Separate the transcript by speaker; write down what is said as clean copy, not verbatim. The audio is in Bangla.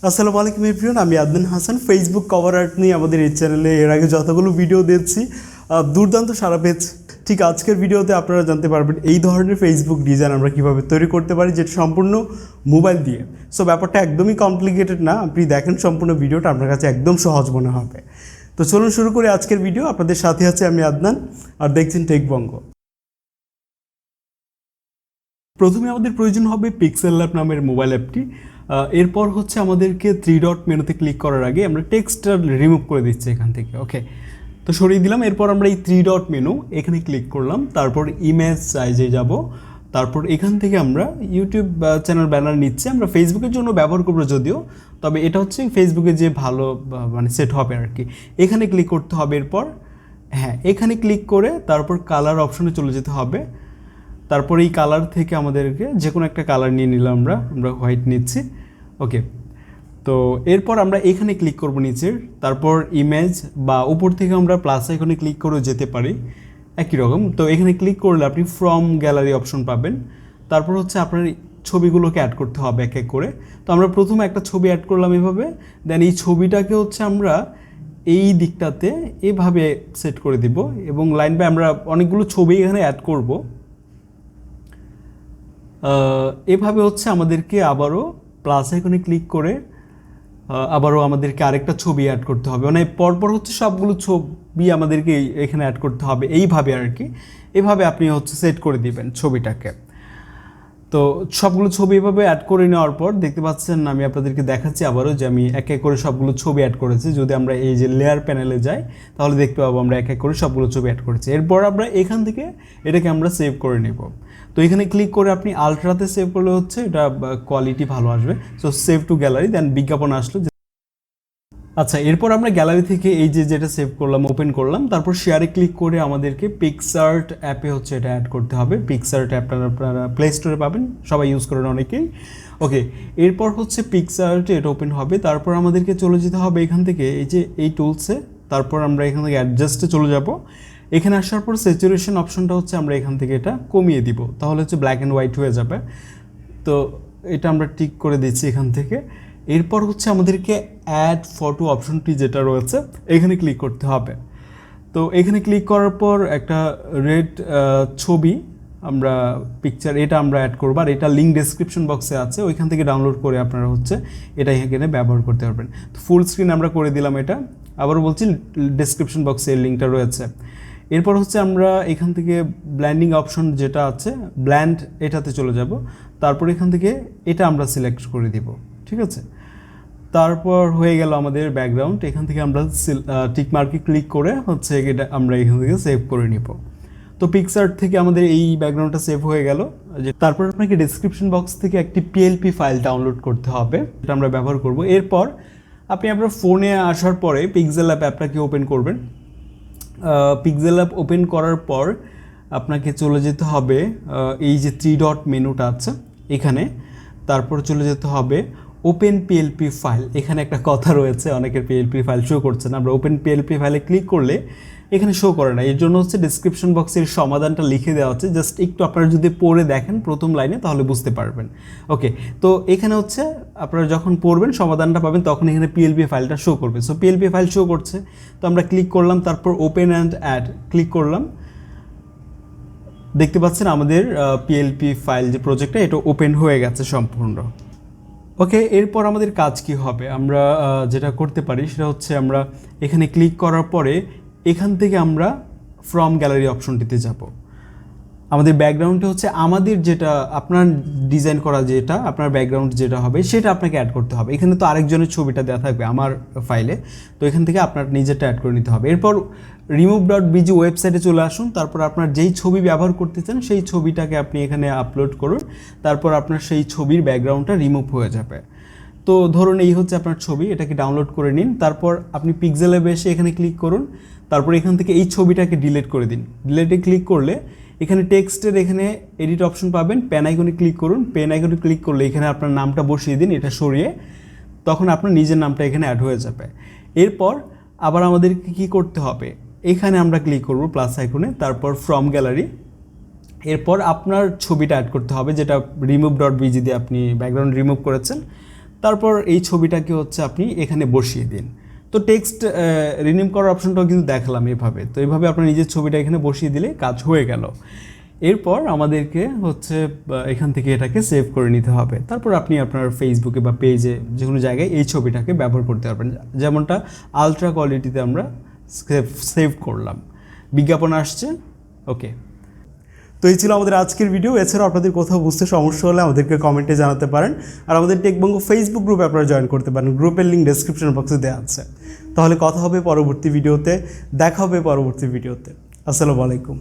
Speaker 1: আসসালামু আলাইকুম এভরিওয়ান, আমি Adnan Hasan. Facebook cover art নিয়ে আমাদের এই চ্যানেলে এর আগে যতগুলো ভিডিও দিয়েছি দুর্দান্ত সাড়া পেয়েছে। ঠিক আজকের ভিডিওতে আপনারা জানতে পারবেন এই ধরনের ফেসবুক ডিজাইন আমরা কীভাবে তৈরি করতে পারি, যেটা সম্পূর্ণ মোবাইল দিয়ে। সো ব্যাপারটা একদমই কমপ্লিকেটেড না, আপনি দেখেন সম্পূর্ণ ভিডিওটা আপনার কাছে একদম সহজ মনে হবে। তো চলুন শুরু করি আজকের ভিডিও। আপনাদের সাথে আছে আমি আদনান, আর দেখছেন টেকবঙ্গ। প্রথমে আমাদের প্রয়োজন হবে পিক্সেলল্যাব নামের মোবাইল অ্যাপটি। এরপর হচ্ছে আমাদেরকে 3 ডট মেনুতে ক্লিক করার আগে আমরা টেক্সটটা রিমুভ করে দিচ্ছি এখান থেকে। ওকে, তো সরিয়ে দিলাম। এরপর আমরা এই 3 ডট মেনু এখানে ক্লিক করলাম, তারপর ইমেজ সাইজে যাব, তারপর এখান থেকে আমরা ইউটিউব চ্যানেল ব্যানার নিচ্ছে। আমরা ফেসবুকের জন্য ব্যবহার করবো যদিও, তবে এটা হচ্ছে ফেসবুকে যে ভালো মানে সেট হবে আর কি। এখানে ক্লিক করতে হবে। এরপর এখানে ক্লিক করে তারপর কালার অপশনে চলে যেতে হবে। তারপর এই কালার থেকে আমাদেরকে যে কোনো একটা কালার নিয়ে নিলাম, আমরা হোয়াইট নিচ্ছি। ওকে, তো এরপর আমরা এখানে ক্লিক করব নিচের, তারপর ইমেজ বা উপর থেকে আমরা প্লাস আইকনে ক্লিক করে যেতে পারি একই রকম। তো এখানে ক্লিক করলে আপনি ফ্রম গ্যালারি অপশন পাবেন। তারপর হচ্ছে আপনার ছবিগুলোকে অ্যাড করতে হবে এক এক করে। তো আমরা প্রথমে একটা ছবি অ্যাড করলাম এভাবে, দেন এই ছবিটাকে হচ্ছে আমরা এই দিকটাতে এভাবে সেট করে দিব, এবং লাইন বাই আমরা অনেকগুলো ছবি এখানে অ্যাড করব। এভাবে হচ্ছে আমাদেরকে আবারও প্লাস আইকনে ক্লিক করে আবারও আমাদেরকে আরেকটা ছবি অ্যাড করতে হবে। মানে পরপর হচ্ছে সবগুলো ছবি আমাদেরকে এখানে অ্যাড করতে হবে এইভাবে আর কি। এভাবে আপনি হচ্ছে সেট করে দিবেন ছবিটাকে। তো সবগুলো ছবি এভাবে অ্যাড করে নেওয়ার পর দেখতে পাচ্ছেন, আমি আপনাদেরকে দেখাচ্ছি আবারও যে আমি এক এক করে সবগুলো ছবি অ্যাড করেছি। যদি আমরা এই যে লেয়ার প্যানেলে যাই তাহলে দেখতে পাবো আমরা এক এক করে সবগুলো ছবি অ্যাড করেছি। এরপর আমরা এখান থেকে এটাকে আমরা সেভ করে নেব। তো এখানে ক্লিক করে আপনি আলট্রাতে সেভ করলে হচ্ছে এটা কোয়ালিটি ভালো আসবে। সো সেভ টু গ্যালারি, দেন বিজ্ঞাপন আসলো। আচ্ছা, এরপর আমরা গ্যালারি থেকে এই যেটা সেভ করলাম ওপেন করলাম, তারপর শেয়ারে ক্লিক করে আমাদেরকে পিক্সআর্ট অ্যাপে হচ্ছে এটা অ্যাড করতে হবে। পিক্সআর্ট অ্যাপটা আপনারা প্লে স্টোরে পাবেন, সবাই ইউজ করেন অনেকেই। ওকে, এরপর হচ্ছে পিক্সআর্টে এটা ওপেন হবে। তারপর আমাদেরকে চলে যেতে হবে এখান থেকে এই যে এই টুলসে, তারপর আমরা এখান থেকে অ্যাডজাস্টে চলে যাব। এখানে আসার পর স্যাচুরেশন অপশনটা হচ্ছে আমরা এখান থেকে এটা কমিয়ে দিব, তাহলে হচ্ছে ব্ল্যাক অ্যান্ড হোয়াইট হয়ে যাবে। তো এটা আমরা টিক করে দিচ্ছি এখান থেকে। এরপর হচ্ছে আমাদেরকে অ্যাড ফটো অপশনটি যেটা রয়েছে এখানে ক্লিক করতে হবে। তো এখানে ক্লিক করার পর একটা রেড ছবি আমরা পিকচার এটা আমরা অ্যাড করবো, আর এটা লিঙ্ক ডেসক্রিপশন বক্সে আছে, ওইখান থেকে ডাউনলোড করে আপনারা হচ্ছে এটা এখানে ব্যবহার করতে পারবেন। তো ফুল স্ক্রিন আমরা করে দিলাম এটা, আবার বলছি ডেসক্রিপশন বক্সে এর লিঙ্কটা রয়েছে। এরপর হচ্ছে আমরা এখান থেকে ব্ল্যান্ডিং অপশন যেটা আছে ব্ল্যান্ড এটাতে চলে যাব। তারপর এখান থেকে এটা আমরা সিলেক্ট করে দিব, ঠিক আছে। তারপর হয়ে গেল আমাদের ব্যাকগ্রাউন্ড। এখান থেকে আমরা টিক মার্কে ক্লিক করে হচ্ছে এটা আমরা এখান থেকে সেভ করে নিব। তো পিক্সআর্ট থেকে আমাদের এই ব্যাকগ্রাউন্ডটা সেভ হয়ে গেল। তারপর আপনাকে ডেসক্রিপশন বক্স থেকে একটি পিএলপি ফাইল ডাউনলোড করতে হবে, এটা আমরা ব্যবহার করব। এরপর আপনি আপনার ফোনে আসার পরে পিক্সেলল্যাব অ্যাপটাকে ওপেন করবেন। পিক্সেলল্যাব ওপেন করার পর আপনাকে চলে যেতে হবে এই যে 3 ডট মেনুটা আছে এখানে, তারপর চলে যেতে হবে ওপেন পিএলপি ফাইল। এখানে একটা কথা রয়েছে, অনেকের পিএলপি ফাইল শো করছে না। আমরা ওপেন পিএলপি ফাইলে ক্লিক করলে এখানে শো করে না, এর জন্য হচ্ছে ডেসক্রিপশন বক্সের সমাধানটা লিখে দেওয়া হচ্ছে। জাস্ট একটু আপনারা যদি পড়ে দেখেন প্রথম লাইনে তাহলে বুঝতে পারবেন। ওকে, তো এখানে হচ্ছে আপনারা যখন পড়বেন সমাধানটা পাবেন তখন এখানে পিএলপি ফাইলটা শো করবে। সো পিএলপি ফাইল শো করছে, তো আমরা ক্লিক করলাম, তারপর ওপেন অ্যান্ড অ্যাড ক্লিক করলাম। দেখতে পাচ্ছেন আমাদের পিএলপি ফাইল যে প্রজেক্টটা এটা ওপেন হয়ে গেছে সম্পূর্ণ। ওকে, এরপর আমাদের কাজ কি হবে? আমরা যেটা করতে পারি সেটা হচ্ছে আমরা এখানে ক্লিক করার পরে এখান থেকে আমরা ফ্রম গ্যালারি অপশনটিতে যাব। আমাদের ব্যাকগ্রাউন্ডে হচ্ছে আমাদের যেটা আপনার ডিজাইন করা যেটা আপনার ব্যাকগ্রাউন্ড যেটা হবে সেটা আপনাকে অ্যাড করতে হবে। এখানে তো আরেকজনের ছবিটা দেওয়া থাকবে আমার ফাইলে, তো এখান থেকে আপনার নিজেরটা অ্যাড করে নিতে হবে। এরপর remove.bg ওয়েবসাইটে চলে আসুন। তারপর আপনার যেই ছবি ব্যবহার করতে চান সেই ছবিটাকে আপনি এখানে আপলোড করুন, তারপর আপনার সেই ছবির ব্যাকগ্রাউন্ডটা রিমুভ হয়ে যাবে। তো ধরুন এই হচ্ছে আপনার ছবি, এটাকে ডাউনলোড করে নিন। তারপর আপনি পিক্সেল্যাবে এসে এখানে ক্লিক করুন, তারপর এখান থেকে এই ছবিটাকে ডিলিট করে দিন। ডিলিটে ক্লিক করলে এখানে টেক্সটের এখানে এডিট অপশন পাবেন, পেন আইকনে ক্লিক করুন। পেন আইকনে ক্লিক করলে এখানে আপনার নামটা বসিয়ে দিন, এটা সরিয়ে, তখন আপনার নিজের নামটা এখানে অ্যাড হয়ে যাবে। এরপর আবার আমাদেরকে কী করতে হবে, এখানে আমরা ক্লিক করব প্লাস আইকনে, তারপর ফ্রম গ্যালারি। এরপর আপনার ছবিটা অ্যাড করতে হবে যেটা remove.bg দিয়ে আপনি ব্যাকগ্রাউন্ড রিমুভ করেছেন। তারপর এই ছবিটাকে হচ্ছে আপনি এখানে বসিয়ে দিন। তো টেক্সট রিনেম করার অপশনটাও কিন্তু দেখালাম এভাবে। তো এইভাবে আপনার নিজের ছবিটা এখানে বসিয়ে দিলে কাজ হয়ে গেল। এরপর আমাদেরকে হচ্ছে এখান থেকে এটাকে সেভ করে নিতে হবে। তারপর আপনি আপনার ফেসবুকে বা পেজে যে কোনো জায়গায় এই ছবিটাকে ব্যবহার করতে পারবেন, যেমনটা আলট্রা কোয়ালিটিতে আমরা সেভ করলাম। বিজ্ঞাপন আসছে, ওকে। তো এই ছিল আমাদের আজকের ভিডিও। এছাড়াও আপনাদের কোথাও বুঝতে সমস্যা হলে আমাদেরকে কমেন্টে জানাতে পারেন। আর আমাদের টেকবঙ্গ ফেসবুক গ্রুপে আপনারা জয়েন করতে পারেন, গ্রুপের লিঙ্ক ডেসক্রিপশন বক্সে দেওয়া আছে। তাহলে কথা হবে পরবর্তী ভিডিওতে, দেখা হবে পরবর্তী ভিডিওতে। আসসালামু আলাইকুম।